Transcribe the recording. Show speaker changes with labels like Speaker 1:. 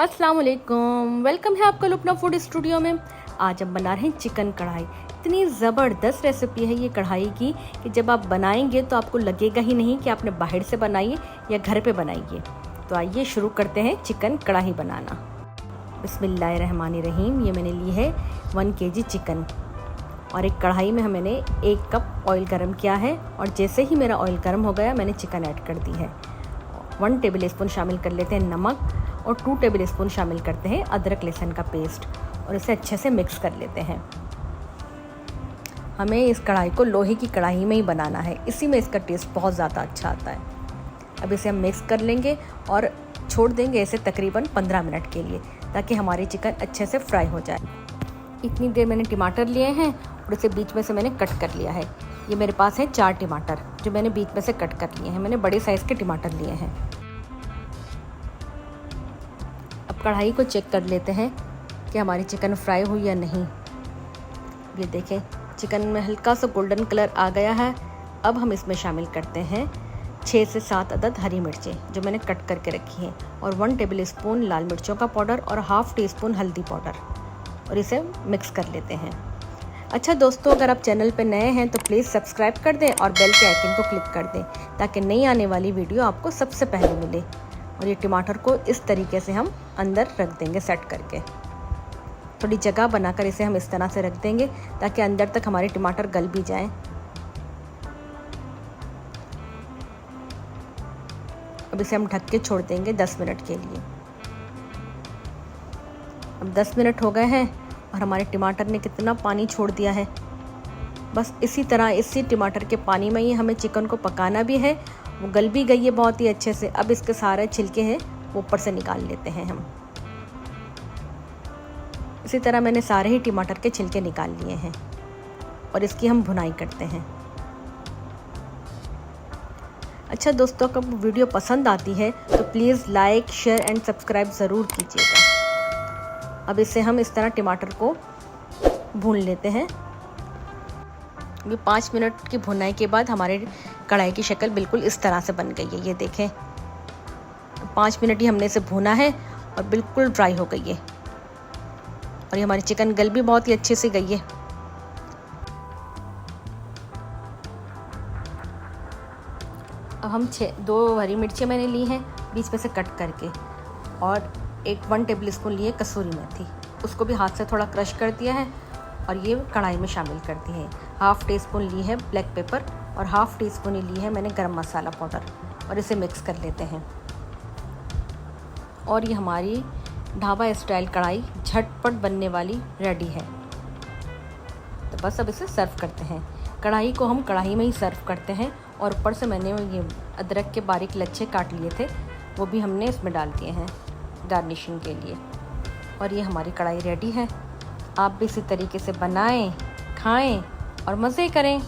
Speaker 1: अस्सलाम वालेकुम, वेलकम है आपका लुपना फूड स्टूडियो में। आज हम बना रहे हैं चिकन कढ़ाई। इतनी ज़बरदस्त रेसिपी है ये कढ़ाई की कि जब आप बनाएंगे तो आपको लगेगा ही नहीं कि आपने बाहर से बनाई या घर पे बनाई है। तो आइए शुरू करते हैं चिकन कढ़ाई बनाना। बिस्मिल्लाहिर्रहमानिर्रहीम। ये मैंने ली है 1 kg चिकन और एक कढ़ाई में मैंने 1 कप ऑयल गर्म किया है और जैसे ही मेरा ऑयल गर्म हो गया मैंने चिकन ऐड कर दी है। 1 टेबल स्पून शामिल कर लेते हैं नमक और 2 टेबल स्पून शामिल करते हैं अदरक लहसुन का पेस्ट और इसे अच्छे से मिक्स कर लेते हैं। हमें इस कढ़ाई को लोहे की कढ़ाई में ही बनाना है, इसी में इसका टेस्ट बहुत ज़्यादा अच्छा आता है। अब इसे हम मिक्स कर लेंगे और छोड़ देंगे इसे तकरीबन 15 मिनट के लिए ताकि हमारी चिकन अच्छे से फ्राई हो जाए। इतनी देर मैंने टमाटर लिए हैं और इसे बीच में से मैंने कट कर लिया है। ये मेरे पास है 4 टमाटर जो मैंने बीच में से कट कर लिए हैं। मैंने बड़े साइज़ के टमाटर लिए हैं। अब कढ़ाई को चेक कर लेते हैं कि हमारी चिकन फ्राई हुई या नहीं। ये देखें, चिकन में हल्का सा गोल्डन कलर आ गया है। अब हम इसमें शामिल करते हैं 6 से 7 अदद हरी मिर्चें जो मैंने कट करके रखी हैं और 1 टेबल स्पून लाल मिर्चों का पाउडर और हाफ़ टी स्पून हल्दी पाउडर और इसे मिक्स कर लेते हैं। अच्छा दोस्तों, अगर आप चैनल पर नए हैं तो प्लीज़ सब्सक्राइब कर दें और बेल के आइकन को क्लिक कर दें ताकि नई आने वाली वीडियो आपको सबसे पहले मिले। और ये टमाटर को इस तरीके से हम अंदर रख देंगे सेट करके। थोड़ी जगह बनाकर इसे हम इस तरह से रख देंगे ताकि अंदर तक हमारे टमाटर गल भी जाएं। अब इसे हम ढक के छोड़ देंगे 10 मिनट के लिए। अब 10 मिनट हो गए हैं और हमारे टमाटर ने कितना पानी छोड़ दिया है। बस इसी तरह इसी टमाटर के पानी में ही हमें चिकन को पकाना भी है। वो गल भी गई है बहुत ही अच्छे से। अब इसके सारे छिलके हैं वो ऊपर से निकाल लेते हैं हम। इसी तरह मैंने सारे ही टमाटर के छिलके निकाल लिए हैं और इसकी हम भुनाई करते हैं। अच्छा दोस्तों, अगर वीडियो पसंद आती है तो please like, share and subscribe ज़रूर कीजिएगा। अब इसे हम इस तरह टमाटर को भून लेते हैं। अभी 5 मिनट की भुनाई के बाद हमारे कढ़ाई की शक्ल बिल्कुल इस तरह से बन गई है। ये देखें, 5 मिनट ही हमने इसे भुना है और बिल्कुल ड्राई हो गई है और ये हमारी चिकन गल भी बहुत ही अच्छे से गई है। अब हम 2 हरी मिर्चें मैंने ली हैं बीच में से कट करके और 1 टेबल स्पून लिए कसूरी मेथी, उसको भी हाथ से थोड़ा क्रश कर दिया है और ये कढ़ाई में शामिल कर दी है। हाफ़ टी स्पून ली है ब्लैक पेपर और हाफ़ टी स्पून ही ली है मैंने गरम मसाला पाउडर और इसे मिक्स कर लेते हैं। और ये हमारी ढाबा स्टाइल कढ़ाई झटपट बनने वाली रेडी है। तो बस अब इसे सर्व करते हैं। कढ़ाई को हम कढ़ाई में ही सर्व करते हैं और ऊपर से मैंने ये अदरक के बारीक लच्छे काट लिए थे वो भी हमने इसमें डाल दिए हैं गार्निशिंग के लिए। और ये हमारी कढ़ाई रेडी है। आप भी इसी तरीके से बनाएं, खाएं और मज़े करें।